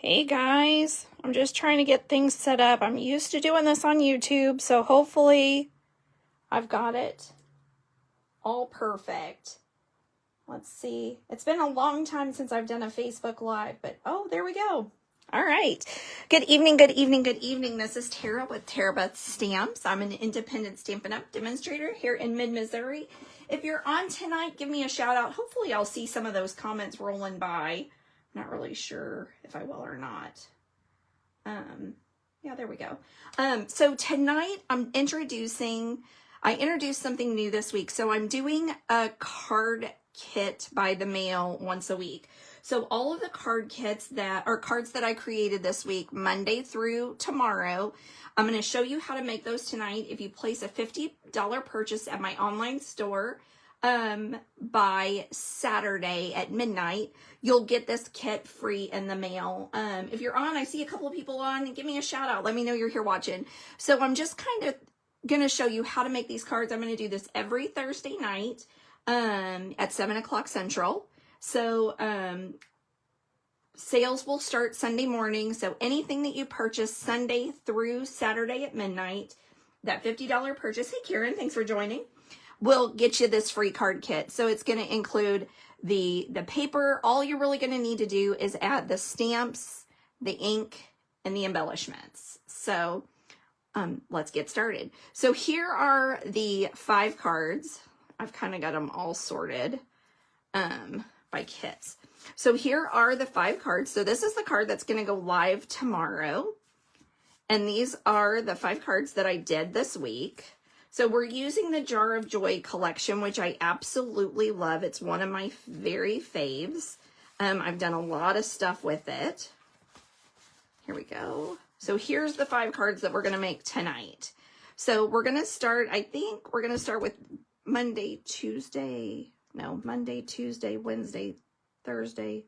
Hey guys, I'm just trying to get things set up. I'm used to doing this on YouTube, so hopefully I've got it all perfect. Let's see. It's been a long time since I've done a Facebook Live, but oh, there we go. All right. Good evening, good evening, good evening. This is Tara with Tara Beth Stamps. I'm an independent Stampin' Up! Demonstrator here in mid-Missouri. If you're on tonight, give me a shout out. Hopefully I'll see some of those comments rolling by. Not really sure if I will or not. Yeah, there we go. So tonight I introduced something new this week. So I'm doing a card kit by the mail once a week. So all of the card kits cards that I created this week, Monday through tomorrow, I'm going to show you how to make those tonight. If you place a $50 purchase at my online store, by Saturday at midnight, you'll get this kit free in the mail. If you're on, I see a couple of people on, give me a shout out. Let me know you're here watching. So I'm just kind of going to show you how to make these cards. I'm going to do this every Thursday night, at 7 o'clock Central. So, sales will start Sunday morning. So anything that you purchase Sunday through Saturday at midnight, that $50 purchase, hey Karen, thanks for joining, will get you this free card kit. So it's going to include the paper. All you're really going to need to do is add the stamps, the ink, and the embellishments. So let's get started. So here are the 5 cards. I've kind of got them all sorted by kits. So here are the 5 cards. So this is the card that's going to go live tomorrow. And these are the 5 cards that I did this week. So we're using the Jar of Joy collection, which I absolutely love. It's one of my very faves. I've done a lot of stuff with it. Here we go. So here's the 5 cards that we're going to make tonight. So we're going to start, I think we're going to start with Monday, Tuesday, Wednesday, Thursday,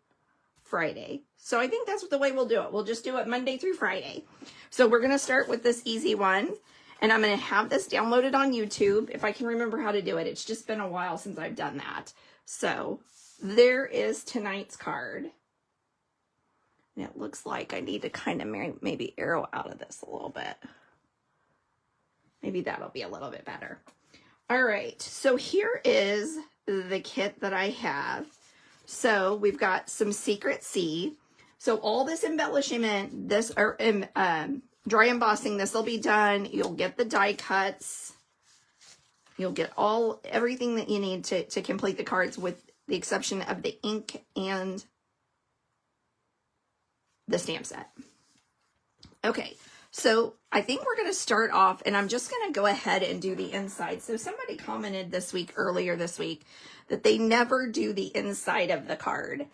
Friday. So I think that's the way we'll do it. We'll just do it Monday through Friday. So we're going to start with this easy one. And I'm going to have this downloaded on YouTube if I can remember how to do it. It's just been a while since I've done that. So there is tonight's card. And it looks like I need to kind of maybe arrow out of this a little bit. Maybe that'll be a little bit better. All right. So here is the kit that I have. So we've got some Secret C. So all this embellishment, dry embossing, this will be done. You'll get the die cuts. You'll get everything that you need to complete the cards with the exception of the ink and the stamp set. Okay, so I think we're going to start off, and I'm just going to go ahead and do the inside. So somebody commented earlier this week, that they never do the inside of the card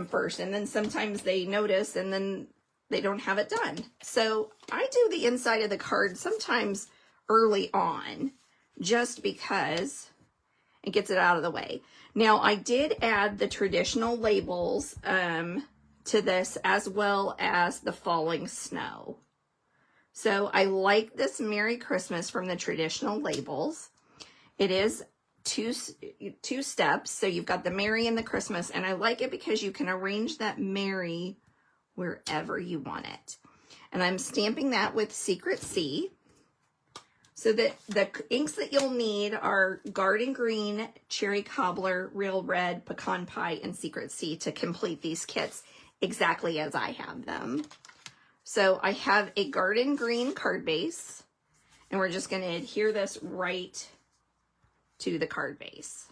first, and then sometimes they notice, and then they don't have it done. So I do the inside of the card sometimes early on, just because it gets it out of the way. Now I did add the traditional labels to this, as well as the falling snow. So I like this Merry Christmas from the traditional labels. It is two steps. So you've got the Merry and the Christmas, and I like it because you can arrange that Merry wherever you want it. And I'm stamping that with Secret C. So that the inks that you'll need are Garden Green, Cherry Cobbler, Real Red, Pecan Pie, and Secret C to complete these kits exactly as I have them. So I have a Garden Green card base, and we're just going to adhere this right to the card base.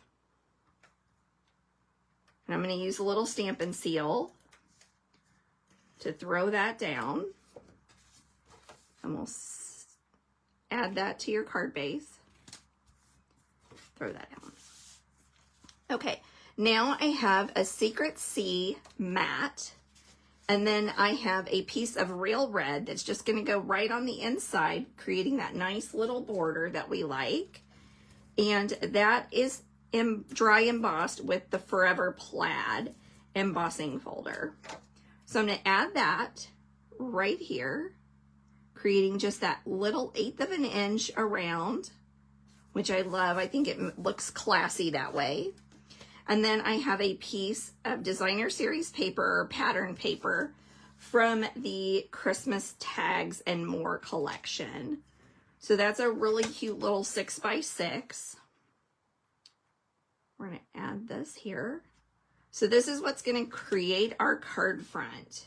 And I'm going to use a little Stampin' Seal to throw that down, and we'll add that to your card base. Throw that down. Okay, now I have a Secret C matte, and then I have a piece of Real Red that's just going to go right on the inside, creating that nice little border that we like. And that is dry embossed with the Forever Plaid embossing folder. So I'm going to add that right here, creating just that little 1/8 of an inch around, which I love. I think it looks classy that way. And then I have a piece of designer series paper or pattern paper from the Christmas Tags and More collection. So that's a really cute little 6x6. We're going to add this here. So this is what's going to create our card front.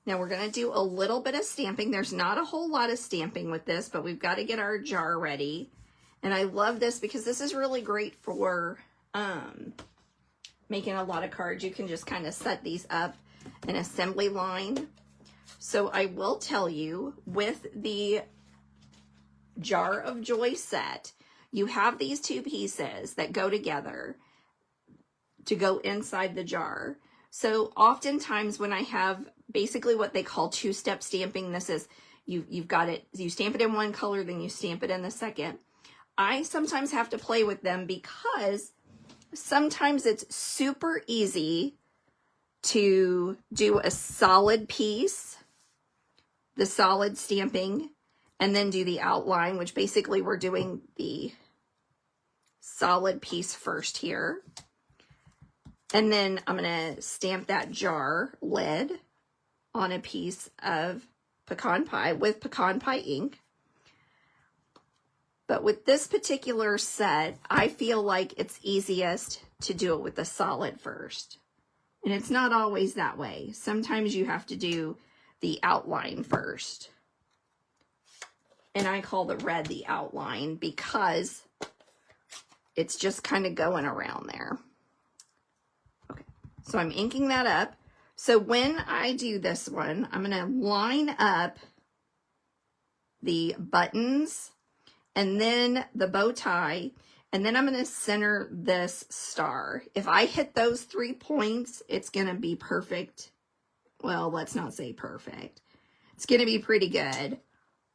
Now we're going to do a little bit of stamping. There's not a whole lot of stamping with this, but we've got to get our jar ready. And I love this because this is really great for making a lot of cards. You can just kind of set these up in assembly line. So I will tell you, with the Jar of Joy set, you have these two pieces that go together to go inside the jar. So oftentimes when I have basically what they call two-step stamping, this is you've got it, you stamp it in one color, then you stamp it in the second. I sometimes have to play with them because sometimes it's super easy to do a solid piece, the solid stamping, and then do the outline, which basically we're doing the solid piece first here. And then I'm going to stamp that jar lid on a piece of pecan pie with pecan pie ink. But with this particular set, I feel like it's easiest to do it with the solid first. And it's not always that way. Sometimes you have to do the outline first. And I call the red the outline because it's just kind of going around there. Okay, so I'm inking that up. So when I do this one, I'm going to line up the buttons and then the bow tie, and then I'm going to center this star. If I hit those 3 points, it's going to be perfect. Well, let's not say perfect. It's going to be pretty good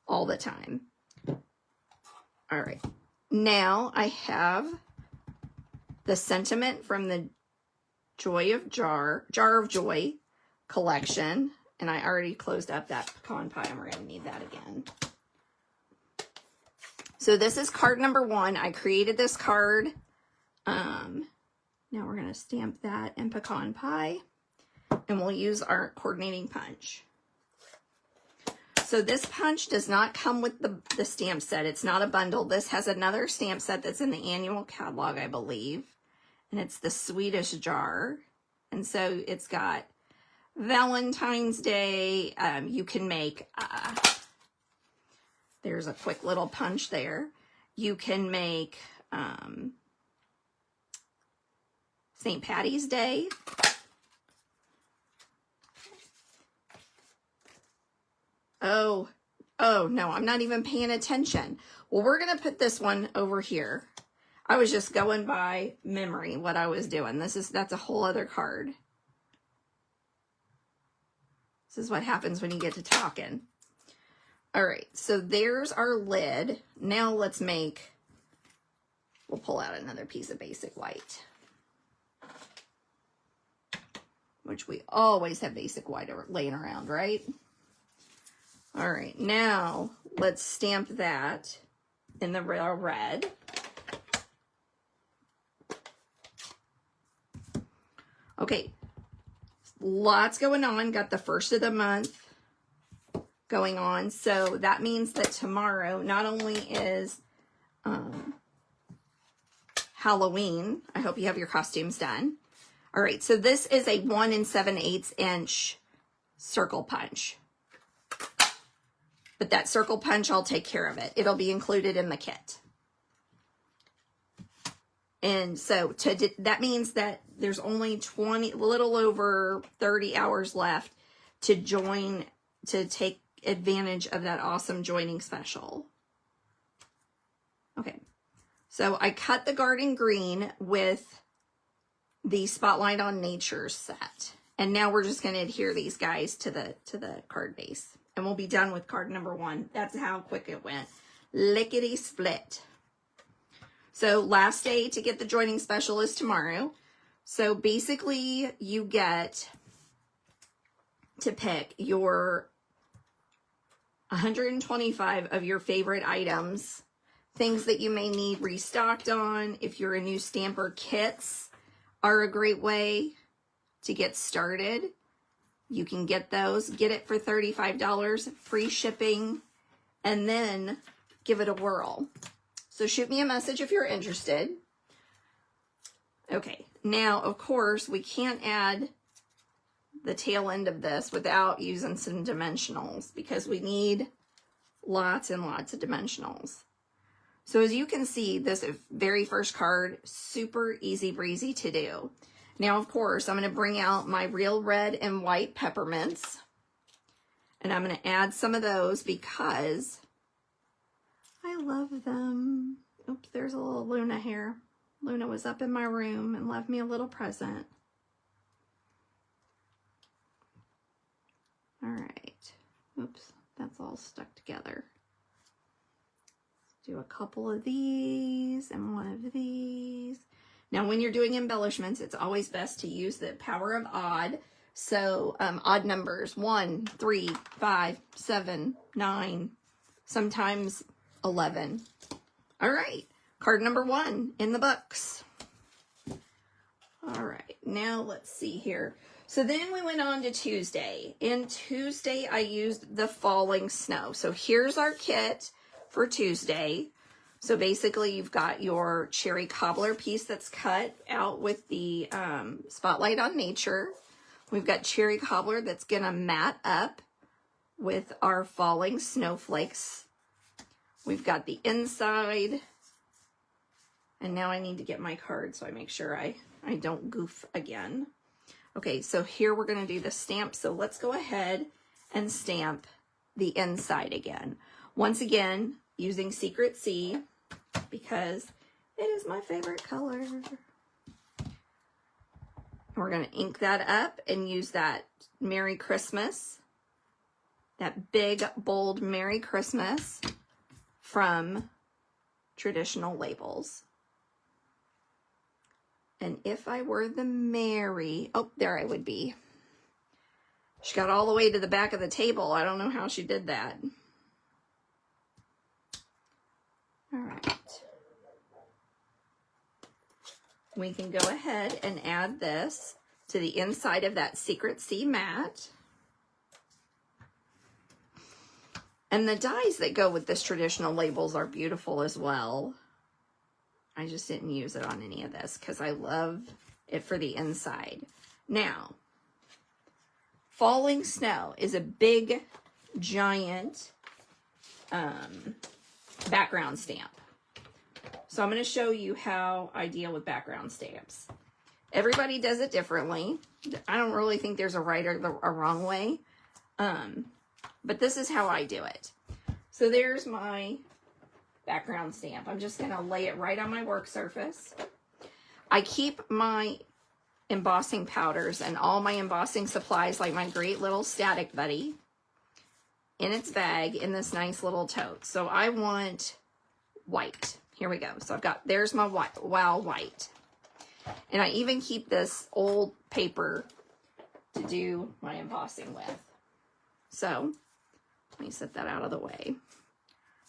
all the time. All right. Now I have the sentiment from the Jar of Joy collection, and I already closed up that pecan pie, and we're going to need that again. So this is card number 1. I created this card. Now we're going to stamp that in pecan pie, and we'll use our coordinating punch. So this punch does not come with the stamp set. It's not a bundle. This has another stamp set that's in the annual catalog, I believe. And it's the Swedish jar. And so it's got Valentine's Day. You can make, there's a quick little punch there. You can make St. Patty's Day. Oh, no, I'm not even paying attention. Well, we're going to put this one over here. I was just going by memory what I was doing. That's a whole other card. This is what happens when you get to talking. All right, so there's our lid. Now we'll pull out another piece of basic white, which we always have basic white laying around, right? All right, now let's stamp that in the red. Okay, lots going on. Got the first of the month going on. So that means that tomorrow not only is Halloween. I hope you have your costumes done. All right, so this is a 1 7/8 inch circle punch. But that circle punch, I'll take care of it. It'll be included in the kit. And so that means that there's only a little over 30 hours left to take advantage of that awesome joining special. Okay, so I cut the garden green with the Spotlight on Nature set. And now we're just going to adhere these guys to the card base. And we'll be done with card number 1. That's how quick it went. Lickety split. So last day to get the joining special is tomorrow. So basically you get to pick your 125 of your favorite items things that you may need restocked on. If you're a new stamper, kits are a great way to get started. You can get those. Get it for $35, free shipping, and then give it a whirl. So shoot me a message if you're interested. Okay, now, of course, we can't add the tail end of this without using some dimensionals because we need lots and lots of dimensionals. So as you can see, this very first card, super easy breezy to do. Now, of course, I'm going to bring out my real red and white peppermints, and I'm going to add some of those because I love them. Oops, there's a little Luna here. Luna was up in my room and left me a little present. All right. Oops, that's all stuck together. Let's do a couple of these and one of these. Now, when you're doing embellishments, it's always best to use the power of odd. So, odd numbers, 1, 3, 5, 7, 9, sometimes 11. All right, card number 1 in the books. All right, now let's see here. So then we went on to Tuesday. In Tuesday, I used the falling snow. So here's our kit for Tuesday. So basically, you've got your cherry cobbler piece that's cut out with the Spotlight on Nature. We've got cherry cobbler that's going to mat up with our falling snowflakes. We've got the inside. And now I need to get my card so I make sure I don't goof again. Okay, so here we're going to do the stamp. So let's go ahead and stamp the inside again. Once again, using Secret C because it is my favorite color. We're going to ink that up and use that Merry Christmas, that big, bold Merry Christmas from Traditional Labels. And if I were the Mary, oh, there I would be. She got all the way to the back of the table. I don't know how she did that. All right. We can go ahead and add this to the inside of that Secret C mat. And the dies that go with this Traditional Labels are beautiful as well. I just didn't use it on any of this because I love it for the inside. Now, falling snow is a big, giant background stamp. So I'm going to show you how I deal with background stamps. Everybody does it differently. I don't really think there's a right or a wrong way. But this is how I do it. So there's my background stamp. I'm just going to lay it right on my work surface. I keep my embossing powders and all my embossing supplies, like my great little Static Buddy, in its bag in this nice little tote. So I want white. Here we go. So I've got, there's my white, wow white. And I even keep this old paper to do my embossing with. So let me set that out of the way.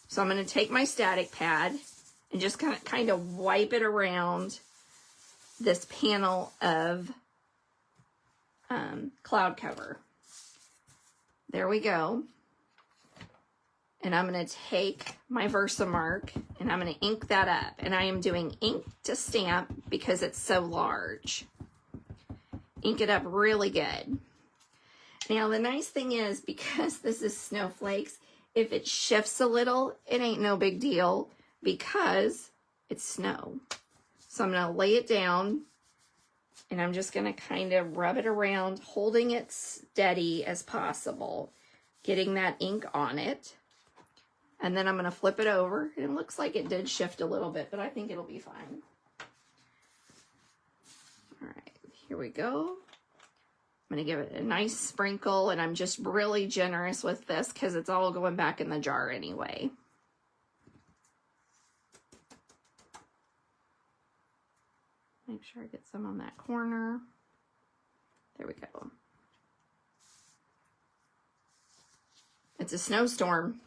So I'm going to take my static pad and just kind of wipe it around this panel of cloud cover. There we go. And I'm going to take my Versamark and I'm going to ink that up. And I am doing ink to stamp because it's so large. Ink it up really good. Now the nice thing is, because this is snowflakes, if it shifts a little, it ain't no big deal because it's snow. So I'm going to lay it down and I'm just going to kind of rub it around, holding it steady as possible, getting that ink on it. And then I'm going to flip it over. And it looks like it did shift a little bit, but I think it'll be fine. All right, here we go. I'm going to give it a nice sprinkle, and I'm just really generous with this because it's all going back in the jar anyway. Make sure I get some on that corner. There we go. It's a snowstorm.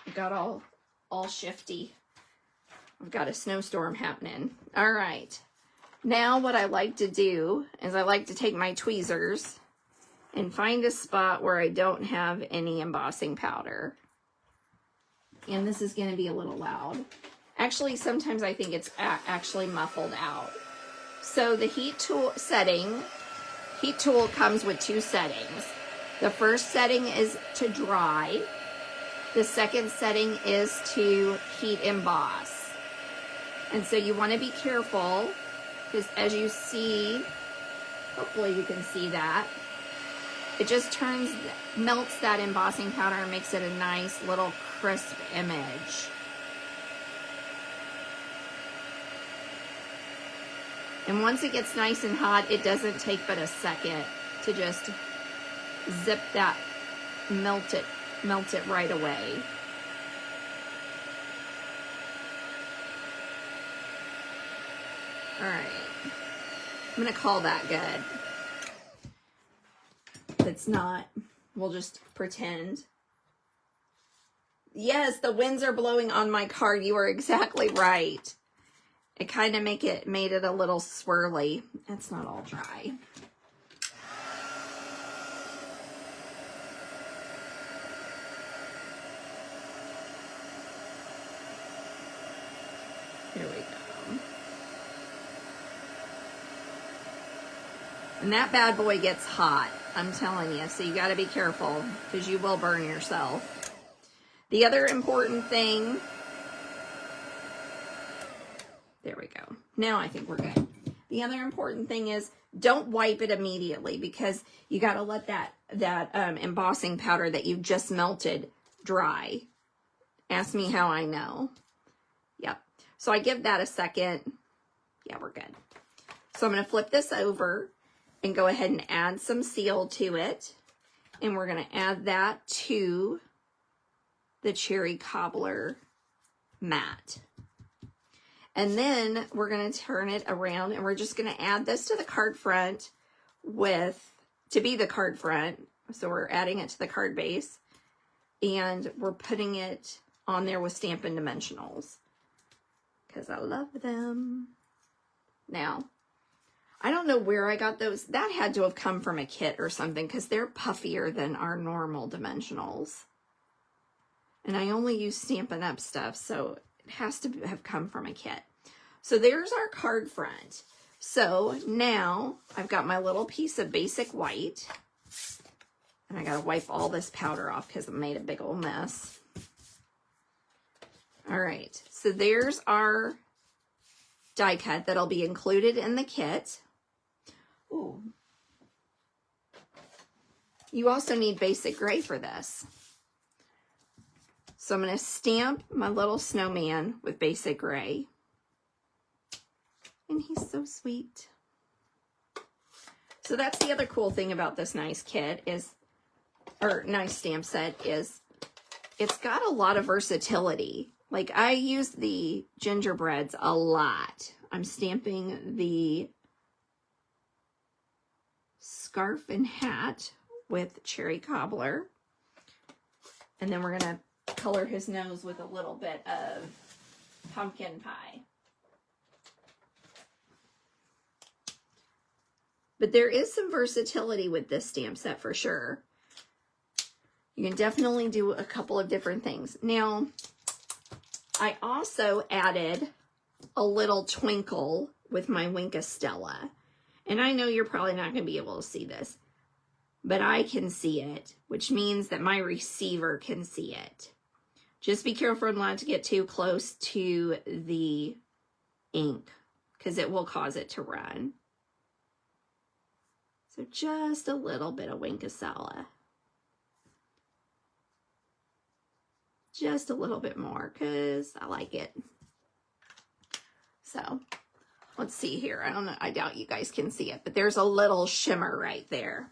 It got all all shifty. I've got a snowstorm happening. All right. Now what I like to do is I like to take my tweezers and find a spot where I don't have any embossing powder. And this is going to be a little loud. Actually, sometimes I think it's actually muffled out. So the heat tool comes with 2 settings. The first setting is to dry. The second setting is to heat emboss. And so you want to be careful, because as you see, hopefully you can see that, it just melts that embossing powder and makes it a nice little crisp image. And once it gets nice and hot, it doesn't take but a second to just zip that, melt it right away. All right, I'm gonna call that good. If it's not, we'll just pretend. Yes, the winds are blowing on my card. You are exactly right. It kind of made it a little swirly. It's not all dry. Here we go. And that bad boy gets hot, I'm telling you. So you got to be careful, because you will burn yourself. The other important thing, there we go. Now I think we're good. The other important thing is don't wipe it immediately, because you got to let that embossing powder that you just melted dry. Ask me how I know. Yep. So I give that a second. Yeah, we're good. So I'm going to flip this over and go ahead and add some seal to it. And we're going to add that to the cherry cobbler mat. And then we're going to turn it around, and we're just going to add this to the card front to be the card front. So we're adding it to the card base, and we're putting it on there with Stampin' Dimensionals, because I love them. Now, I don't know where I got those. That had to have come from a kit or something, because they're puffier than our normal dimensionals. And I only use Stampin' Up stuff, so it has to have come from a kit. So there's our card front. So now I've got my little piece of basic white. And I got to wipe all this powder off because I made a big old mess. All right, so there's our die cut that'll be included in the kit. Ooh. You also need basic gray for this. So I'm going to stamp my little snowman with basic gray. And he's so sweet. So that's the other cool thing about this nice kit nice stamp set is it's got a lot of versatility. Like, I use the gingerbreads a lot. I'm stamping the scarf and hat with cherry cobbler. And then we're going to color his nose with a little bit of pumpkin pie. But there is some versatility with this stamp set for sure. You can definitely do a couple of different things. Now, I also added a little twinkle with my Wink of Stella. And I know you're probably not going to be able to see this, but I can see it, which means that my receiver can see it. Just be careful not to get too close to the ink, because it will cause it to run. So just a little bit of Wink of Stella. Just a little bit more, because I like it. So let's see here. I don't know. I doubt you guys can see it, but there's a little shimmer right there.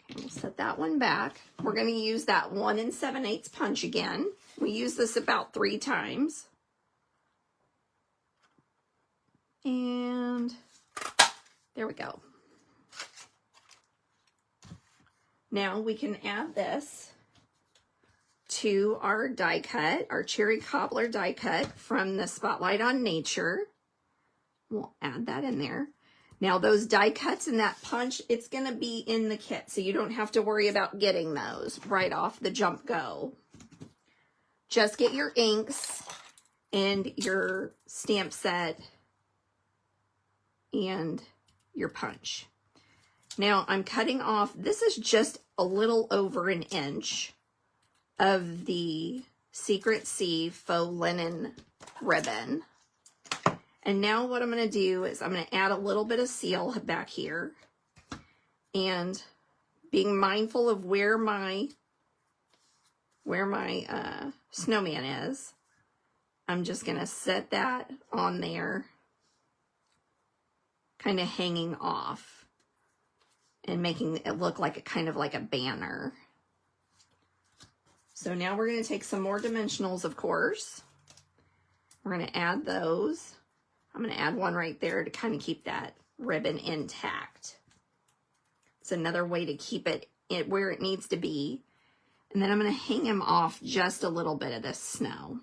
Okay, we'll set that one back. We're going to use that 1 7/8 punch again. We use this about 3 times. And there we go. Now we can add this to our die cut, our cherry cobbler die cut from the Spotlight on Nature. We'll add that in there. Now those die cuts and that punch, it's going to be in the kit, so you don't have to worry about getting those right off the jump go. Just get your inks and your stamp set and your punch. Now I'm cutting off, this is just a little over an inch of the Secret Sea faux linen ribbon. And now what I'm going to do is I'm going to add a little bit of seal back here, and being mindful of where my snowman is, I'm just going to set that on there, kind of hanging off and making it look like a kind of like a banner. So now we're going to take some more dimensionals, of course. We're going to add those. I'm going to add one right there to kind of keep that ribbon intact. It's another way to keep it where it needs to be. And then I'm going to hang him off just a little bit of this snow.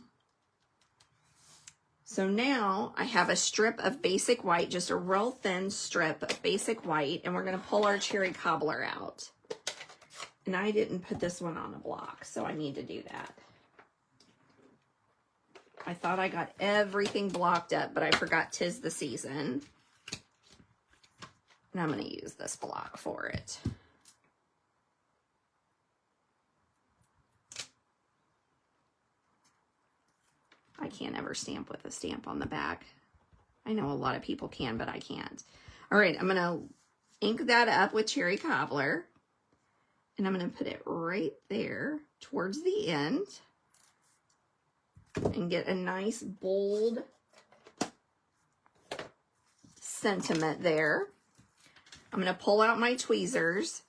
So now I have a strip of basic white, just a real thin strip of basic white, and we're going to pull our cherry cobbler out. And I didn't put this one on a block, so I need to do that. I thought I got everything blocked up, but I forgot 'tis the season. And I'm going to use this block for it. I can't ever stamp with a stamp on the back. I know a lot of people can, but I can't. All right, I'm going to ink that up with cherry cobbler. And I'm going to put it right there towards the end. And get a nice bold sentiment there. I'm going to pull out my tweezers,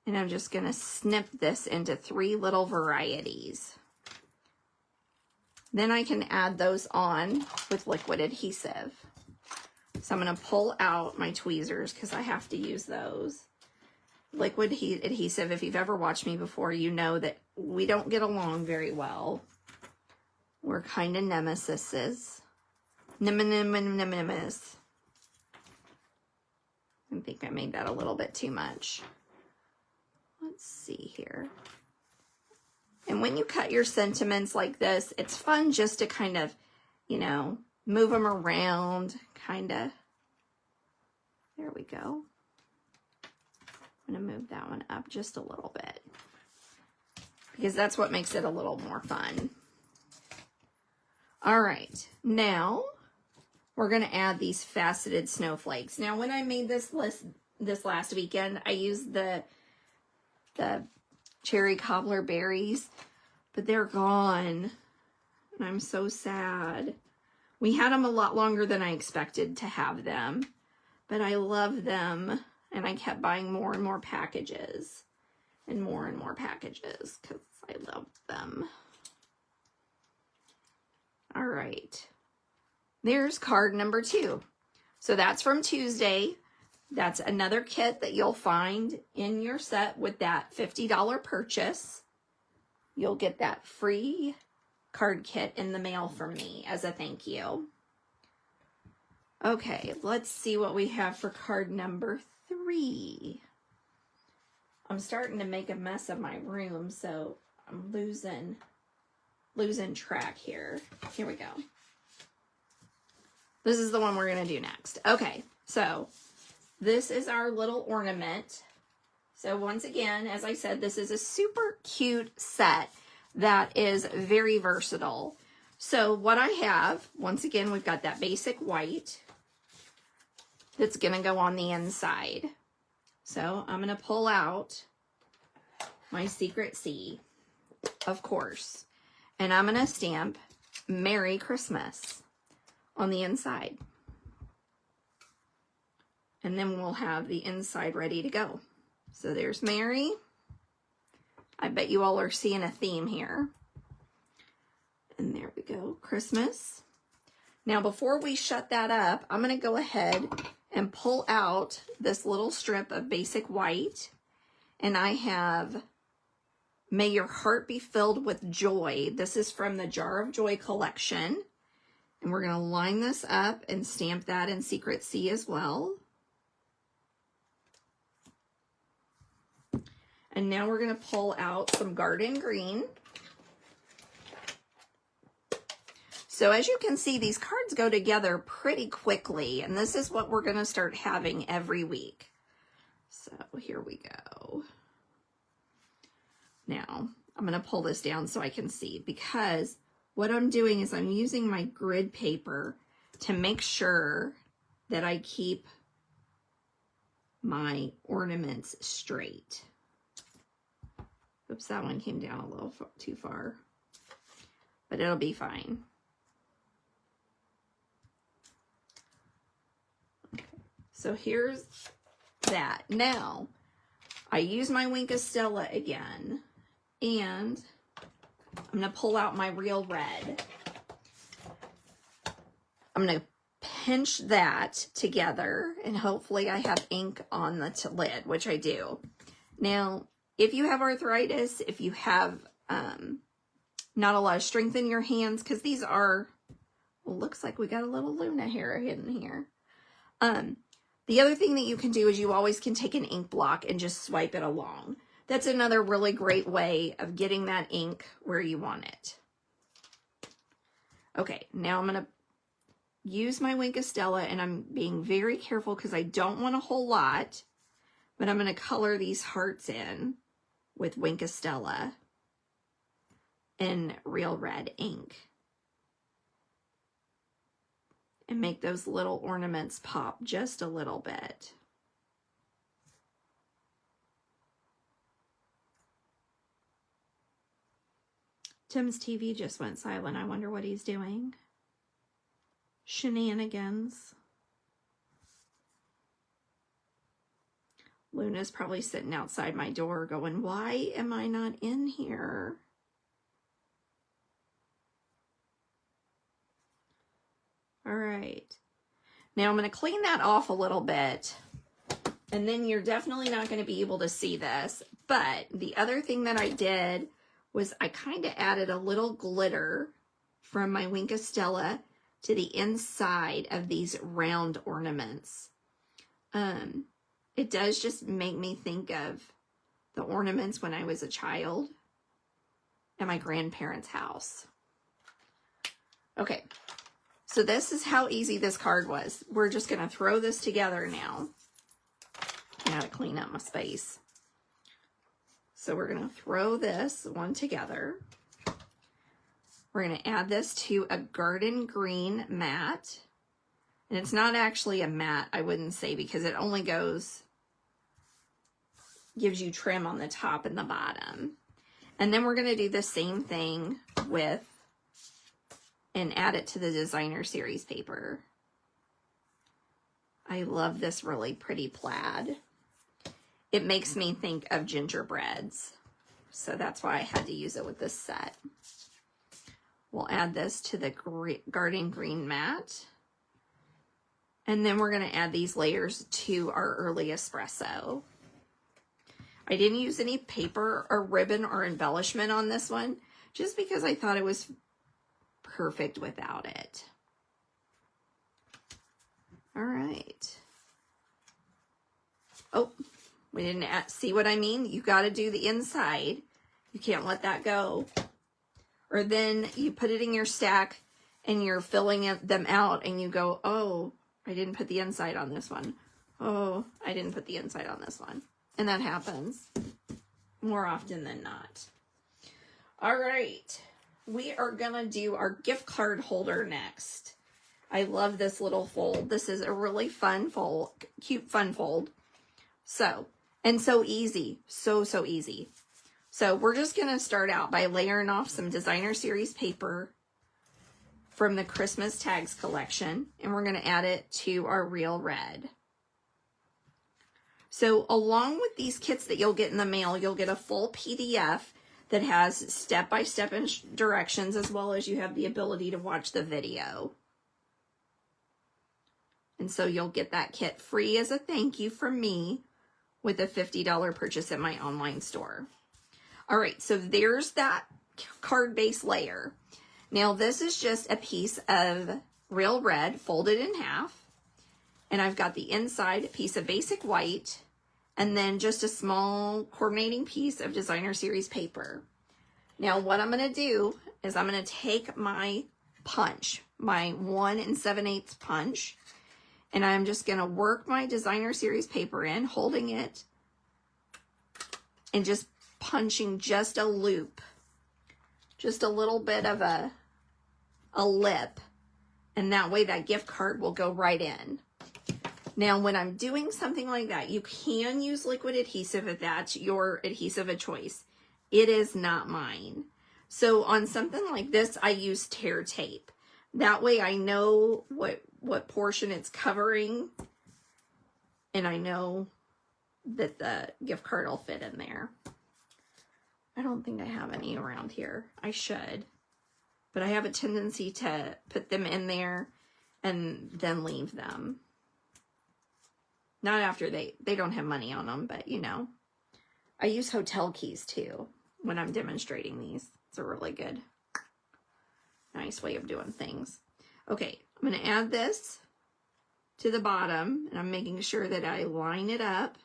and I'm just going to snip this into 3 little varieties. Then I can add those on with liquid adhesive. So I'm going to pull out my tweezers because I have to use those. Liquid adhesive, if you've ever watched me before, you know that we don't get along very well. We're kind of nemesises. Nemesis. I think I made that a little bit too much. Let's see here. And when you cut your sentiments like this, it's fun just to kind of, you know, move them around, kind of. There we go. I'm going to move that one up just a little bit, because that's what makes it a little more fun. All right, now we're going to add these faceted snowflakes. Now, when I made this list this last weekend, I used the cherry cobbler berries, but they're gone, and I'm so sad. We had them a lot longer than I expected to have them, but I love them, and I kept buying more and more packages and more packages because I love them. All right, there's card number 2. So that's from Tuesday. That's another kit that you'll find in your set with that $50 purchase. You'll get that free card kit in the mail from me as a thank you. Okay, let's see what we have for card number 3. I'm starting to make a mess of my room, so I'm losing track here. Here we go. This is the one we're going to do next. Okay, so this is our little ornament. So once again, as I said, this is a super cute set that is very versatile. So what I have, once again, we've got that basic white that's going to go on the inside. So I'm going to pull out my Secret Sea, of course. And I'm going to stamp Merry Christmas on the inside. And then we'll have the inside ready to go. So there's Merry. I bet you all are seeing a theme here. And there we go, Christmas. Now before we shut that up, I'm going to go ahead and pull out this little strip of basic white. And I have May your heart be filled with joy. This is from the Jar of Joy collection. And we're going to line this up and stamp that in Secret C as well. And now we're going to pull out some Garden Green. So as you can see, these cards go together pretty quickly, and this is what we're going to start having every week. So here we go. Now, I'm going to pull this down so I can see, because what I'm doing is I'm using my grid paper to make sure that I keep my ornaments straight. Oops, that one came down a little too far, but it'll be fine. Okay, so here's that. Now, I use my Wink of Stella again, and I'm going to pull out my Real Red. I'm going to pinch that together, and hopefully I have ink on the lid, which I do. Now, if you have arthritis, if you have not a lot of strength in your hands, because these are, well, looks like we got a little Luna hair hidden here. The other thing that you can do is you always can take an ink block and just swipe it along. That's another really great way of getting that ink where you want it. Okay, now I'm going to use my Wink of Stella, and I'm being very careful because I don't want a whole lot, but I'm going to color these hearts in with Wink of Stella and Real Red ink. And make those little ornaments pop just a little bit. Tim's TV just went silent. I wonder what he's doing. Shenanigans. Luna's probably sitting outside my door going, why am I not in here? All right. Now I'm going to clean that off a little bit, and then you're definitely not going to be able to see this. But the other thing that I did was I kind of added a little glitter from my Wink of Stella to the inside of these round ornaments. It does just make me think of the ornaments when I was a child at my grandparents' house. Okay, so this is how easy this card was. We're just going to throw this together now. I gotta clean up my space. So we're going to throw this one together. We're going to add this to a Garden Green mat. And it's not actually a mat, I wouldn't say, because it only gives you trim on the top and the bottom. And then we're going to do the same thing and add it to the Designer Series paper. I love this really pretty plaid. It makes me think of gingerbreads. So that's why I had to use it with this set. We'll add this to the Garden Green mat. And then we're going to add these layers to our early espresso. I didn't use any paper or ribbon or embellishment on this one, just because I thought it was perfect without it. All right. Oh, we didn't see what I mean? You got to do the inside. You can't let that go. Or then you put it in your stack and you're filling them out and you go, oh, I didn't put the inside on this one. Oh, I didn't put the inside on this one. And that happens more often than not. All right. We are going to do our gift card holder next. I love this little fold. This is a really fun fold, cute fun fold. So, and so easy. So easy. So we're just going to start out by layering off some Designer Series paper from the Christmas Tags collection, and we're going to add it to our Real Red. So along with these kits that you'll get in the mail, you'll get a full PDF that has step-by-step directions, as well as you have the ability to watch the video. And so you'll get that kit free as a thank you from me with a $50 purchase at my online store. All right, so there's that card base layer. Now this is just a piece of real red folded in half. And I've got the inside piece of basic white, and then just a small coordinating piece of designer series paper. Now what I'm going to do is I'm going to take my punch, my 1 7/8 punch, and I'm just going to work my designer series paper in, holding it and just punching just a loop, just a little bit of a lip, and that way that gift card will go right in. Now, when I'm doing something like that, you can use liquid adhesive if that's your adhesive of choice. It is not mine. So on something like this, I use tear tape. That way I know what portion it's covering, and I know that the gift card will fit in there. I don't think I have any around here. I should, but I have a tendency to put them in there and then leave them. Not after they don't have money on them, but you know. I use hotel keys too when I'm demonstrating these. It's a really good, nice way of doing things. Okay, I'm going to add this to the bottom, and I'm making sure that I line it up.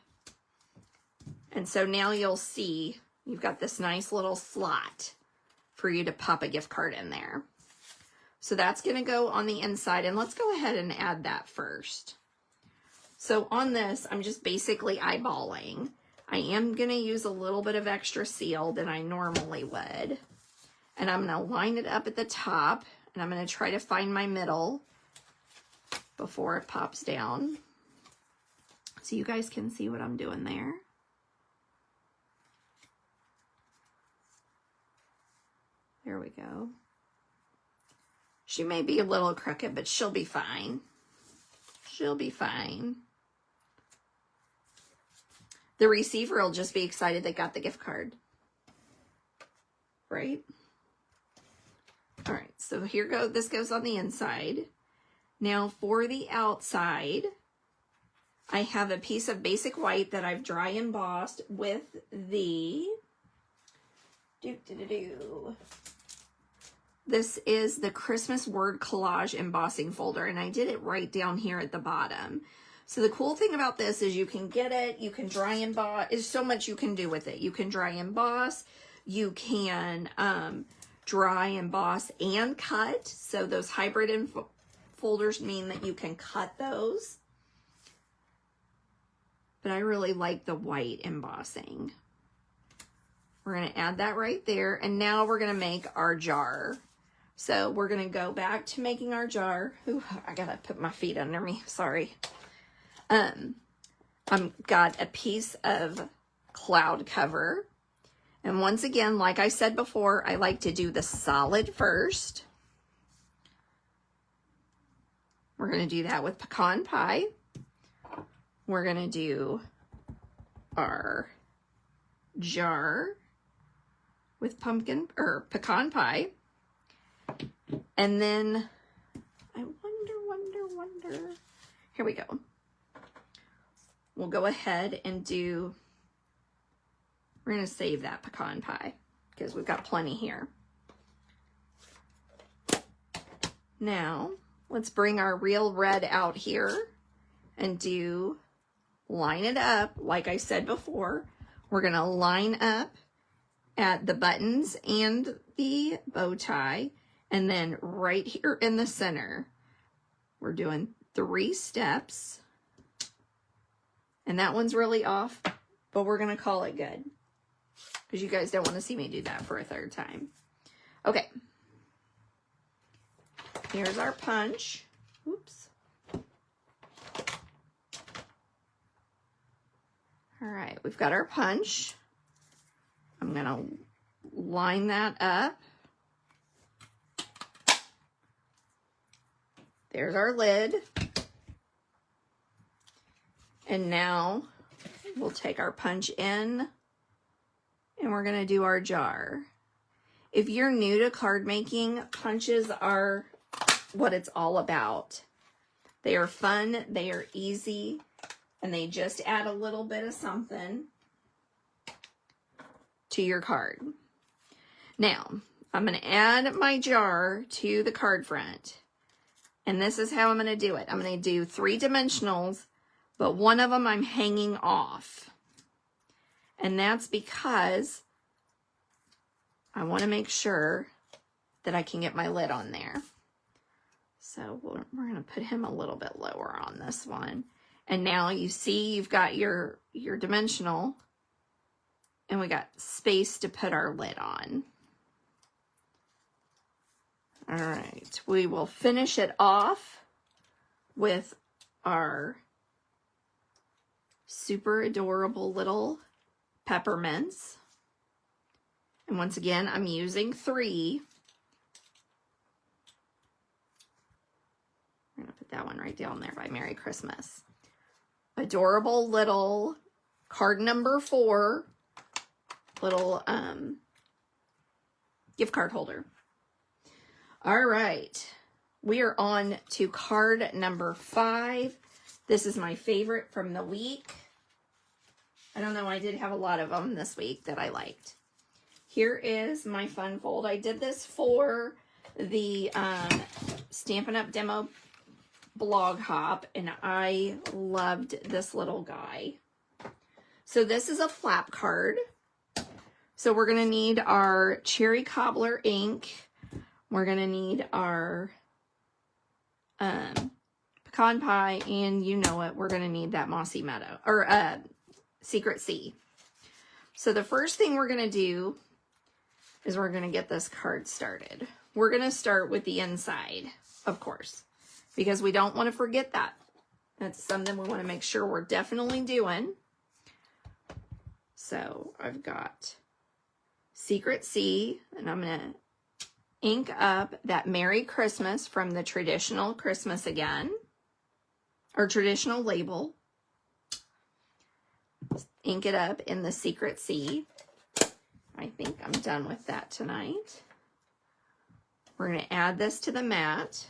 And so now you'll see you've got this nice little slot for you to pop a gift card in there. So that's going to go on the inside, and let's go ahead and add that first. So on this, I'm just basically eyeballing. I am going to use a little bit of extra seal than I normally would. And I'm going to line it up at the top, and I'm going to try to find my middle before it pops down, so you guys can see what I'm doing there. There we go. She may be a little crooked, but she'll be fine. She'll be fine. The receiver will just be excited they got the gift card. Right? All right, so this goes on the inside. Now for the outside, I have a piece of basic white that I've dry embossed with the This is the Christmas word collage embossing folder, and I did it right down here at the bottom. So the cool thing about this is you can get it, you can dry emboss. There's so much you can do with it. You can dry emboss, you can dry emboss and cut. So those hybrid folders mean that you can cut those. But I really like the white embossing. We're going to add that right there, and now we're going to make our jar. So we're going to go back to making our jar. Ooh, I got to put my feet under me. Sorry. I've got a piece of cloud cover. And once again, like I said before, I like to do the solid first. We're going to do that with pecan pie. We're going to do our jar with pecan pie. And then I wonder, here we go. We'll go ahead and we're going to save that pecan pie because we've got plenty here. Now, let's bring our real red out here and line it up. Like I said before, we're going to line up at the buttons and the bow tie. And then right here in the center, we're doing 3 steps. And that one's really off, but we're going to call it good, because you guys don't want to see me do that for a 3rd time. Okay. Here's our punch. Oops. All right, we've got our punch. I'm going to line that up. There's our lid. And now we'll take our punch in and we're going to do our jar. If you're new to card making, punches are what it's all about. They are fun, they are easy, and they just add a little bit of something to your card. Now, I'm going to add my jar to the card front. And this is how I'm going to do it. I'm going to do 3 dimensionals, but one of them I'm hanging off. And that's because I want to make sure that I can get my lid on there. So we're going to put him a little bit lower on this one. And now you see you've got your dimensional, and we got space to put our lid on. All right, we will finish it off with our super adorable little peppermints. And once again, I'm using 3. I'm going to put that one right down there by Merry Christmas. Adorable little card number 4 little gift card holder. All right, we are on to card number 5. This is my favorite from the week. I don't know, I did have a lot of them this week that I liked. Here is my fun fold. I did this for the Stampin' Up! Demo blog hop, and I loved this little guy. So this is a flap card. So we're going to need our cherry cobbler ink. We're going to need our pecan pie, and you know it, we're going to need that mossy meadow, or secret sea. So the first thing we're going to do is we're going to get this card started. We're going to start with the inside, of course, because we don't want to forget that. That's something we want to make sure we're definitely doing. So I've got Secret Sea, and I'm going to ink up that Merry Christmas from the traditional Christmas again, or traditional label. Ink it up in the Secret Sea. I think I'm done with that tonight. We're going to add this to the mat.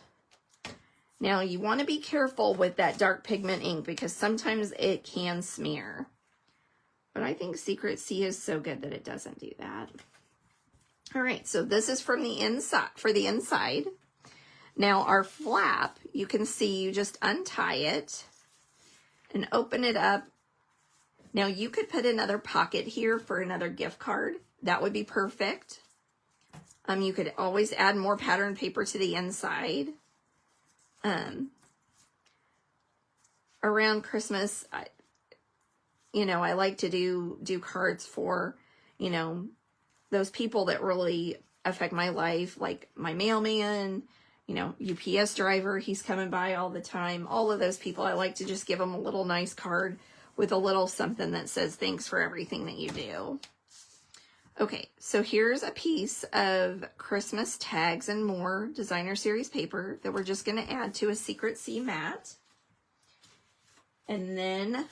Now you want to be careful with that dark pigment ink because sometimes it can smear. But I think Secret Sea is so good that it doesn't do that. All right, so this is from the inside, for the inside. Now our flap, you can see you just untie it and open it up. Now you could put another pocket here for another gift card. That would be perfect. You could always add more pattern paper to the inside. Around Christmas, I like to do cards for, those people that really affect my life, like my mailman, UPS driver, he's coming by all the time. All of those people, I like to just give them a little nice card with a little something that says thanks for everything that you do. Okay, so here's a piece of Christmas tags and more designer series paper that we're just going to add to a Secret Sea mat. And then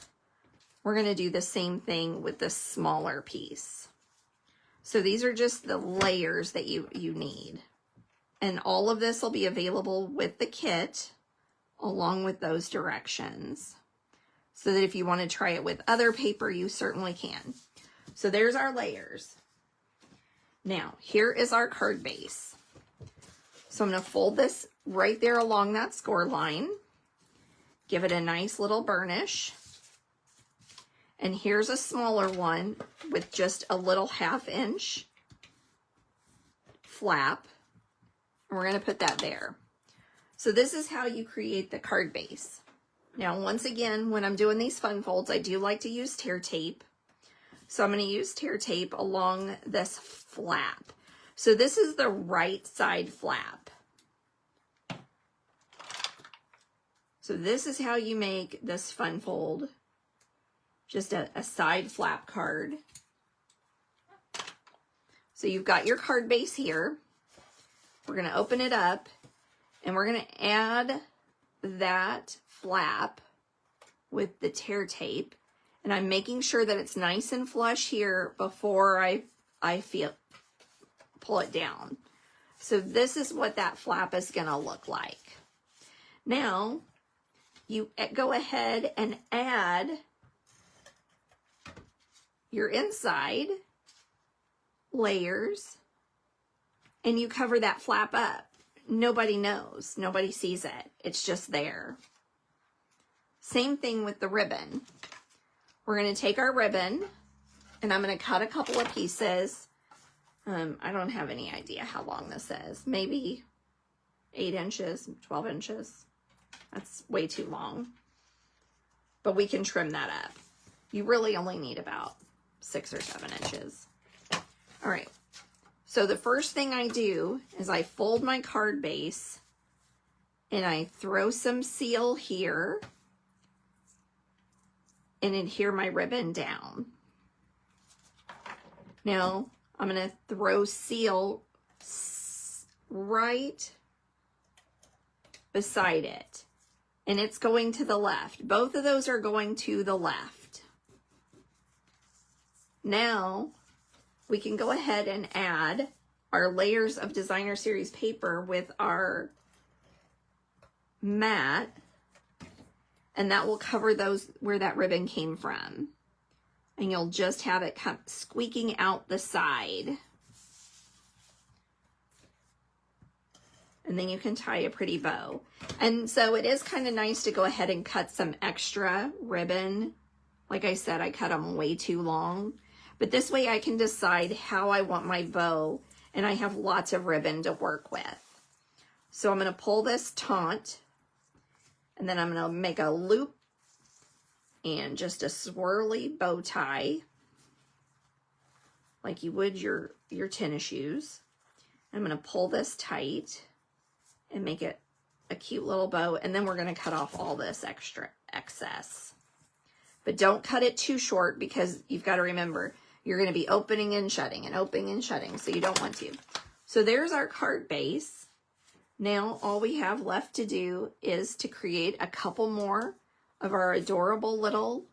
we're going to do the same thing with the smaller piece. So these are just the layers that you need. And all of this will be available with the kit along with those directions. So that if you want to try it with other paper, you certainly can. So there's our layers. Now, here is our card base. So I'm going to fold this right there along that score line. Give it a nice little burnish. And here's a smaller one with just a little 1/2 inch flap. And we're going to put that there. So this is how you create the card base. Now, once again, when I'm doing these fun folds, I do like to use tear tape. So I'm going to use tear tape along this flap. So this is the right side flap. So this is how you make this fun fold. Just a side flap card. So you've got your card base here. We're going to open it up and we're going to add that flap with the tear tape. And I'm making sure that it's nice and flush here before I pull it down. So this is what that flap is going to look like. Now, you go ahead and add your inside layers and you cover that flap up. Nobody knows. Nobody sees it. It's just there. Same thing with the ribbon. We're going to take our ribbon and I'm going to cut a couple of pieces. I don't have any idea how long this is. Maybe 8 inches, 12 inches. That's way too long. But we can trim that up. You really only need about 6 or 7 inches. All right. So the first thing I do is I fold my card base and I throw some seal here and adhere my ribbon down. Now I'm going to throw seal right beside it. And it's going to the left. Both of those are going to the left. Now we can go ahead and add our layers of designer series paper with our mat, and that will cover those where that ribbon came from. And you'll just have it come squeaking out the side. And then you can tie a pretty bow. And so it is kind of nice to go ahead and cut some extra ribbon. Like I said, I cut them way too long. But this way I can decide how I want my bow, and I have lots of ribbon to work with. So I'm going to pull this taunt, and then I'm going to make a loop and just a swirly bow tie, like you would your tennis shoes. I'm going to pull this tight and make it a cute little bow, and then we're going to cut off all this extra excess. But don't cut it too short, because you've got to remember, you're going to be opening and shutting and opening and shutting, so you don't want to. So there's our card base. Now all we have left to do is to create a couple more of our adorable little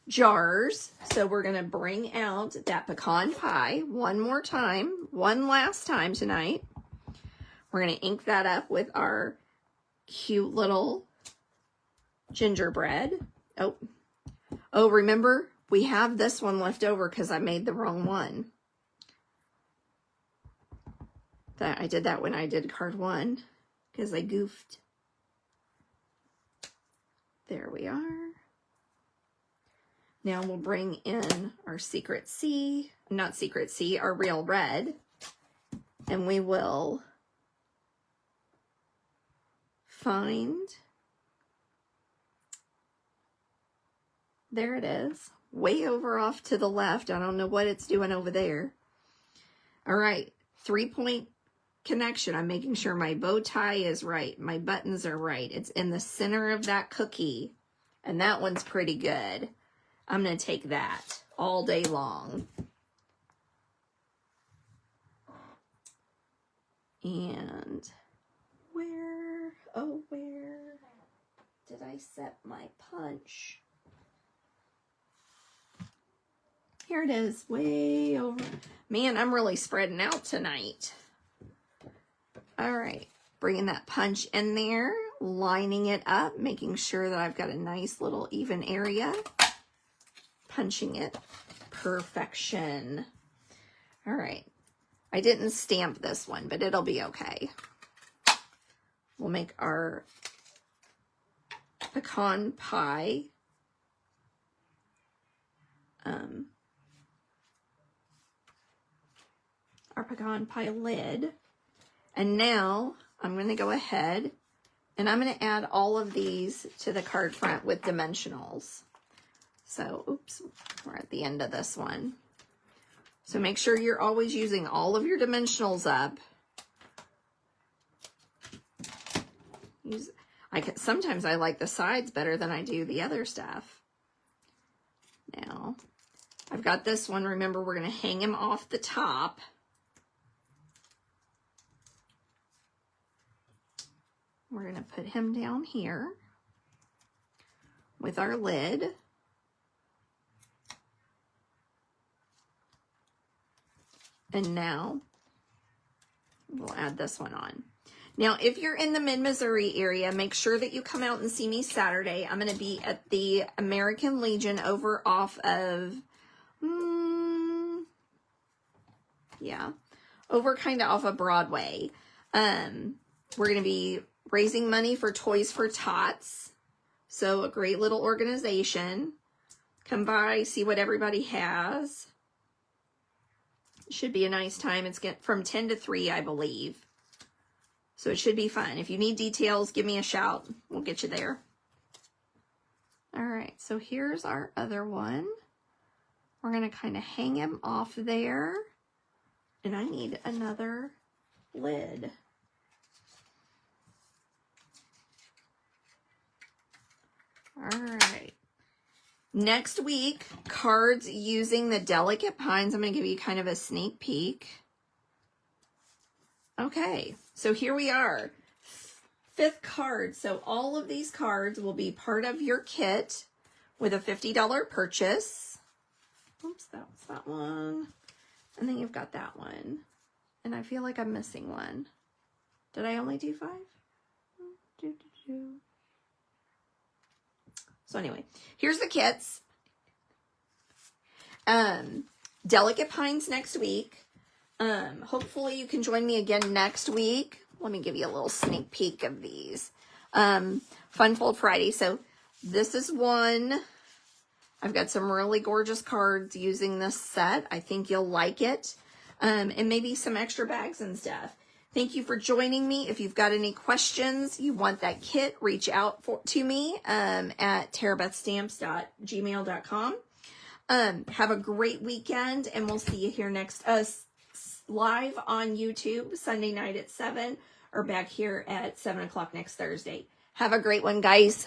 jars. So we're going to bring out that pecan pie one more time, one last time tonight. We're going to ink that up with our cute little gingerbread. Oh, remember, we have this one left over because I made the wrong one. I did that when I did card 1 because I goofed. There we are. Now we'll bring in our secret C, not secret C, our real red, and we will find, there it is, way over off to the left. I don't know what it's doing over there. All right, 3-point connection. I'm making sure my bow tie is right, my buttons are right. It's in the center of that cookie, and that one's pretty good. I'm going to take that all day long. And where did I set my punch? Here it is, way over. Man, I'm really spreading out tonight. All right, bringing that punch in there, lining it up, making sure that I've got a nice little even area. Punching it. Perfection. All right. I didn't stamp this one, but it'll be okay. We'll make our pecan pie. Our pecan pie lid. And now I'm going to go ahead and I'm going to add all of these to the card front with dimensionals. So, oops, we're at the end of this one. So make sure you're always using all of your dimensionals up. Sometimes I like the sides better than I do the other stuff. Now, I've got this one. Remember, we're going to hang him off the top. We're going to put him down here with our lid. And now we'll add this one on. Now, if you're in the Mid-Missouri area, make sure that you come out and see me Saturday. I'm going to be at the American Legion over off of Yeah. Over kind of off of Broadway. We're going to be raising money for Toys for Tots. So a great little organization. Come by, see what everybody has. Should be a nice time. It's from 10 to 3, I believe. So it should be fun. If you need details, give me a shout. We'll get you there. All right, so here's our other one. We're going to kind of hang him off there. And I need another lid. All right. Next week, cards using the Delicate Pines. I'm going to give you kind of a sneak peek. Okay, so here we are. 5th card. So all of these cards will be part of your kit with a $50 purchase. Oops, that's that one. And then you've got that one. And I feel like I'm missing one. Did I only do 5? So anyway, here's the kits. Delicate Pines next week. Hopefully you can join me again next week. Let me give you a little sneak peek of these. Fun Fold Friday. So this is one. I've got some really gorgeous cards using this set. I think you'll like it. And maybe some extra bags and stuff. Thank you for joining me. If you've got any questions, you want that kit, reach out to me at tarabethstamps.gmail.com. Have a great weekend, and we'll see you here next live on YouTube Sunday night at 7, or back here at 7 o'clock next Thursday. Have a great one, guys.